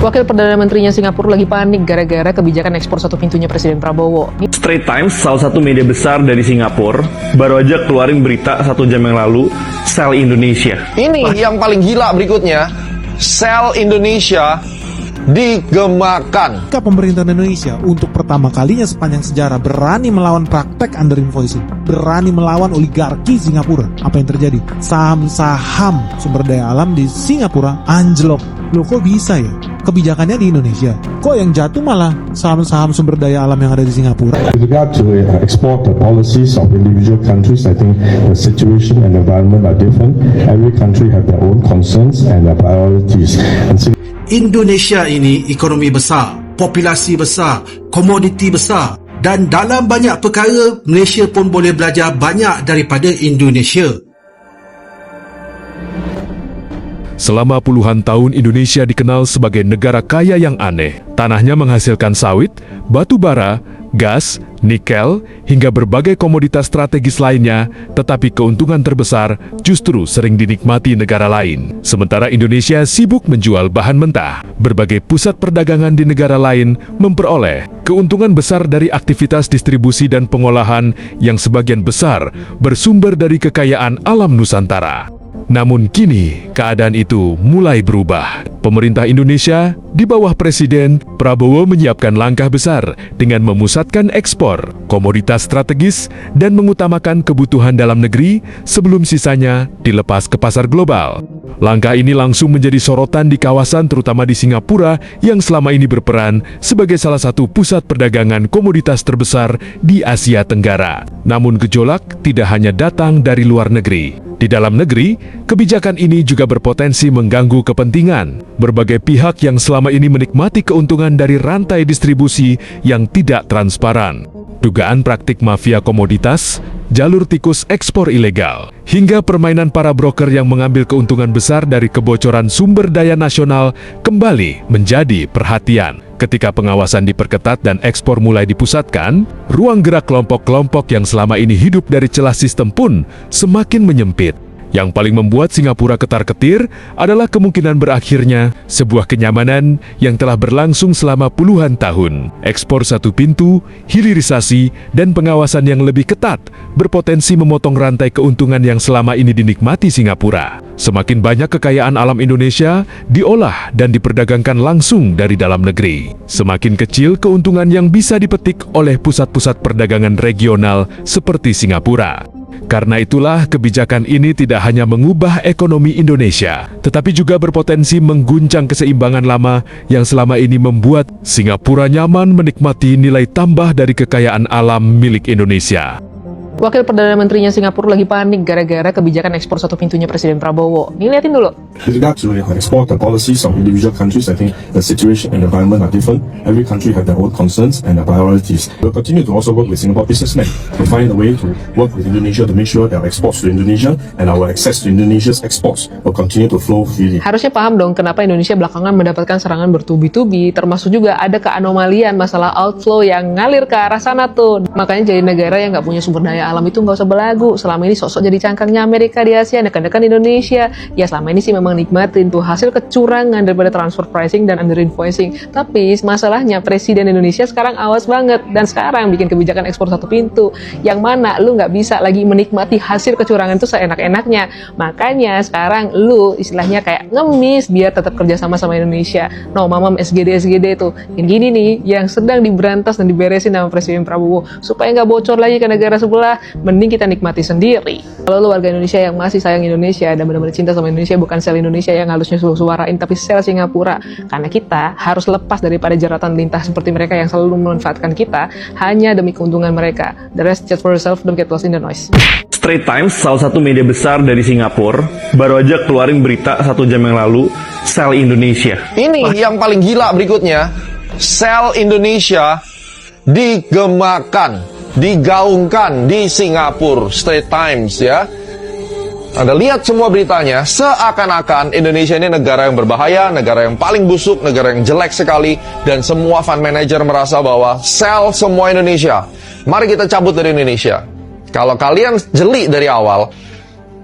Wakil Perdana Menterinya Singapura lagi panik gara-gara kebijakan ekspor satu pintunya Presiden Prabowo. Straits Times, salah satu media besar dari Singapura, baru aja keluarin berita 1 jam yang lalu, sell Indonesia. Ini yang paling gila berikutnya, sell Indonesia digemakan. Pemerintahan Indonesia untuk pertama kalinya sepanjang sejarah berani melawan praktek under invoicing, berani melawan oligarki Singapura. Apa yang terjadi? Saham-saham sumber daya alam di Singapura anjlok. Loh, kok bisa ya? Kebijakannya di Indonesia, kok yang jatuh malah saham-saham sumber daya alam yang ada di Singapura? With regard to export policies of individual countries, I think the situation and environment are different. Every country have their own concerns and their priorities. Indonesia ini ekonomi besar, populasi besar, komoditi besar, dan dalam banyak perkara Malaysia pun boleh belajar banyak daripada Indonesia. Selama puluhan tahun Indonesia dikenal sebagai negara kaya yang aneh. Tanahnya menghasilkan sawit, batu bara, gas, nikel, hingga berbagai komoditas strategis lainnya, tetapi keuntungan terbesar justru sering dinikmati negara lain. Sementara Indonesia sibuk menjual bahan mentah. Berbagai pusat perdagangan di negara lain memperoleh keuntungan besar dari aktivitas distribusi dan pengolahan yang sebagian besar bersumber dari kekayaan alam Nusantara. Namun kini, keadaan itu mulai berubah. Pemerintah Indonesia di bawah Presiden Prabowo menyiapkan langkah besar dengan memusatkan ekspor komoditas strategis dan mengutamakan kebutuhan dalam negeri sebelum sisanya dilepas ke pasar global. Langkah ini langsung menjadi sorotan di kawasan terutama di Singapura yang selama ini berperan sebagai salah satu pusat perdagangan komoditas terbesar di Asia Tenggara. Namun gejolak tidak hanya datang dari luar negeri. Di dalam negeri, kebijakan ini juga berpotensi mengganggu kepentingan berbagai pihak yang selama ini menikmati keuntungan dari rantai distribusi yang tidak transparan. Dugaan praktik mafia komoditas, jalur tikus ekspor ilegal, hingga permainan para broker yang mengambil keuntungan besar dari kebocoran sumber daya nasional kembali menjadi perhatian. Ketika pengawasan diperketat dan ekspor mulai dipusatkan, ruang gerak kelompok-kelompok yang selama ini hidup dari celah sistem pun semakin menyempit. Yang paling membuat Singapura ketar-ketir adalah kemungkinan berakhirnya sebuah kenyamanan yang telah berlangsung selama puluhan tahun. Ekspor satu pintu, hilirisasi, dan pengawasan yang lebih ketat berpotensi memotong rantai keuntungan yang selama ini dinikmati Singapura. Semakin banyak kekayaan alam Indonesia diolah dan diperdagangkan langsung dari dalam negeri. Semakin kecil keuntungan yang bisa dipetik oleh pusat-pusat perdagangan regional seperti Singapura. Karena itulah kebijakan ini tidak hanya mengubah ekonomi Indonesia, tetapi juga berpotensi mengguncang keseimbangan lama yang selama ini membuat Singapura nyaman menikmati nilai tambah dari kekayaan alam milik Indonesia. Wakil Perdana Menterinya Singapura lagi panik gara-gara kebijakan ekspor satu pintunya Presiden Prabowo. Nih, liatin dulu. With regard to export policies of individual countries, I think the situation and environment are different. Every country have their own concerns and their priorities. We'll continue to also work with Singapore businessmen to find a way to work with Indonesia to make sure that our exports to Indonesia and our access to Indonesia's exports will continue to flow freely. Harusnya paham dong kenapa Indonesia belakangan mendapatkan serangan bertubi-tubi, termasuk juga ada keanomalian masalah outflow yang ngalir ke arah sana tuh. Makanya jadi negara yang nggak punya sumber daya alam itu nggak usah belagu. Selama ini sosok jadi cangkangnya Amerika di Asia, dekan-dekan Indonesia. Ya selama ini sih memang nikmatin tuh hasil kecurangan daripada transfer pricing dan under invoicing. Tapi masalahnya Presiden Indonesia sekarang awas banget dan sekarang bikin kebijakan ekspor satu pintu yang mana lu nggak bisa lagi menikmati hasil kecurangan itu seenak-enaknya. Makanya sekarang lu istilahnya kayak ngemis biar tetap kerjasama sama Indonesia. No mamam SGD tuh yang gini nih yang sedang diberantas dan diberesin sama Presiden Prabowo supaya nggak bocor lagi ke negara sebelah. Mending kita nikmati sendiri. Kalau lu warga Indonesia yang masih sayang Indonesia dan benar-benar cinta sama Indonesia, bukan sel Indonesia yang harusnya suarain, tapi sel Singapura. Karena kita harus lepas daripada jeratan lintah seperti mereka yang selalu memanfaatkan kita hanya demi keuntungan mereka. The rest just for yourself, don't get lost in the noise. Straits Times, salah satu media besar dari Singapura, baru aja keluarin berita 1 jam yang lalu, sell Indonesia. Ini yang paling gila berikutnya, sell Indonesia digemakan, digaungkan di Singapura. Straits Times ya. Anda lihat semua beritanya, seakan-akan Indonesia ini negara yang berbahaya, negara yang paling busuk, negara yang jelek sekali, dan semua fund manager merasa bahwa sell semua Indonesia. Mari kita cabut dari Indonesia. Kalau kalian jeli dari awal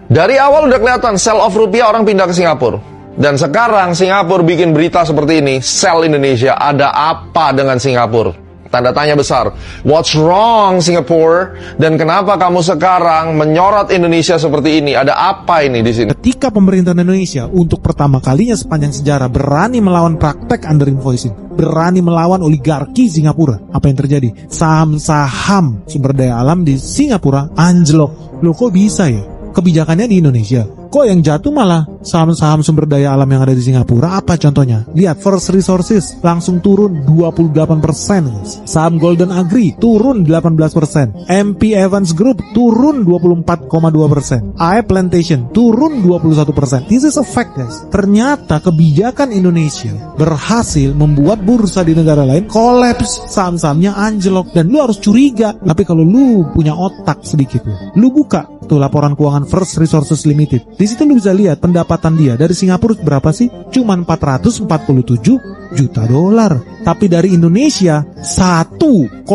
udah kelihatan sell off rupiah, orang pindah ke Singapura. Dan sekarang Singapura bikin berita seperti ini, sell Indonesia. Ada apa dengan Singapura? Tanda tanya besar. What's wrong Singapore? Dan kenapa kamu sekarang menyorot Indonesia seperti ini? Ada apa ini di sini? Ketika pemerintahan Indonesia untuk pertama kalinya sepanjang sejarah berani melawan praktek under invoicing, berani melawan oligarki Singapura, apa yang terjadi? Saham-saham sumber daya alam di Singapura anjlok. Loh kok bisa ya? Kebijakannya di Indonesia, kok yang jatuh malah saham-saham sumber daya alam yang ada di Singapura? Apa contohnya? Lihat, First Resources langsung turun 28%, saham Golden Agri turun 18%, MP Evans Group turun 24,2%, AE Plantation turun 21%. This is a fact, guys. Ternyata kebijakan Indonesia berhasil membuat bursa di negara lain kolaps, saham-sahamnya anjlok, dan lu harus curiga. Tapi kalau lu punya otak sedikit, lu buka tuh laporan keuangan First Resources Limited. Di situ lu bisa lihat pendapatan dia dari Singapura berapa sih? Cuman 447 juta dolar. Tapi dari Indonesia 1,1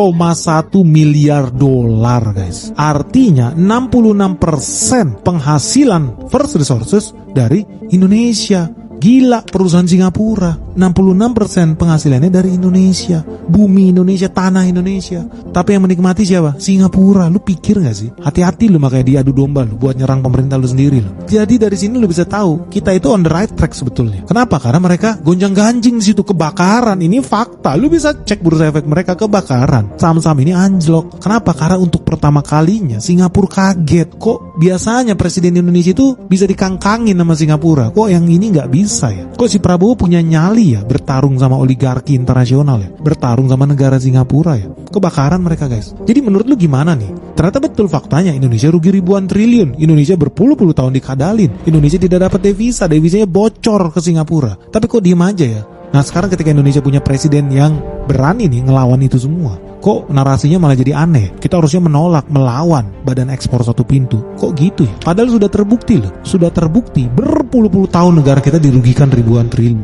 miliar dolar, guys. Artinya 66% penghasilan First Resources dari Indonesia. Gila, perusahaan Singapura 66% penghasilannya dari Indonesia. Bumi Indonesia, tanah Indonesia. Tapi yang menikmati siapa? Singapura. Lu pikir gak sih? Hati-hati lu makanya diadu domba lu buat nyerang pemerintah lu sendiri lu. Jadi dari sini lu bisa tahu kita itu on the right track sebetulnya. Kenapa? Karena mereka gonjang-ganjing di situ, kebakaran. Ini fakta. Lu bisa cek bursa efek mereka, kebakaran. Saham-saham ini anjlok. Kenapa? Karena untuk pertama kalinya Singapura kaget. Kok biasanya presiden Indonesia itu bisa dikangkangin sama Singapura? Kok yang ini nggak bisa ya? Kok si Prabowo punya nyali ya bertarung sama oligarki internasional ya? Bertarung sama negara Singapura ya? Kebakaran mereka, guys. Jadi menurut lu gimana nih? Ternyata betul faktanya Indonesia rugi ribuan triliun. Indonesia berpuluh-puluh tahun dikadalin. Indonesia tidak dapat devisa, devisanya bocor ke Singapura. Tapi kok diem aja ya? Nah sekarang ketika Indonesia punya presiden yang berani nih ngelawan itu semua, kok narasinya malah jadi aneh. Kita harusnya menolak, melawan badan ekspor satu pintu. Kok gitu ya? Padahal sudah terbukti loh. Sudah terbukti berpuluh-puluh tahun negara kita dirugikan ribuan triliun.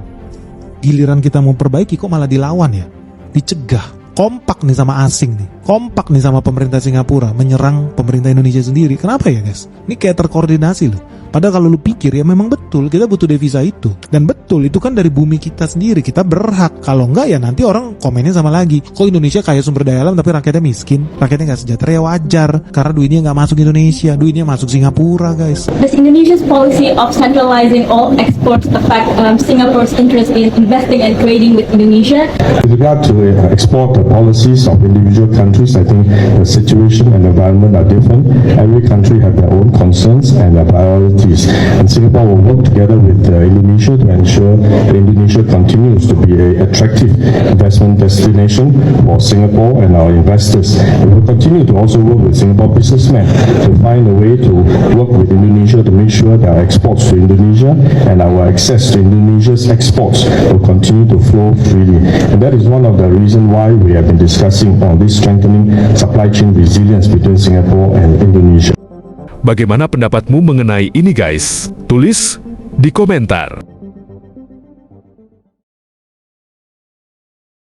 Giliran kita mau perbaiki kok malah dilawan ya? Dicegah. Kompak nih sama asing nih. Kompak nih sama pemerintah Singapura menyerang pemerintah Indonesia sendiri. Kenapa ya, guys? Ini kayak terkoordinasi loh. Padahal kalau lu pikir ya memang betul kita butuh devisa itu. Dan betul itu kan dari bumi kita sendiri. Kita berhak. Kalau enggak ya nanti orang komennya sama lagi. Kok Indonesia kaya sumber daya alam tapi rakyatnya miskin? Rakyatnya nggak sejahtera, ya wajar. Karena duitnya nggak masuk Indonesia. Duitnya masuk Singapura, guys. Does Indonesia's policy of centralizing all exports affect Singapore's interest in investing and trading with Indonesia? With regard to export policies of individual countries, I think the situation and environment are different. Every country have their own concerns and their priorities. And Singapore will work together with Indonesia to ensure that Indonesia continues to be an attractive investment destination for Singapore and our investors. We will continue to also work with Singapore businessmen to find a way to work with Indonesia to make sure that our exports to Indonesia and our access to Indonesia's exports will continue to flow freely. And that is one of the reasons why we have been discussing on this strengthening supply chain resilience between Singapore and Indonesia. Bagaimana pendapatmu mengenai ini, guys? Tulis di komentar.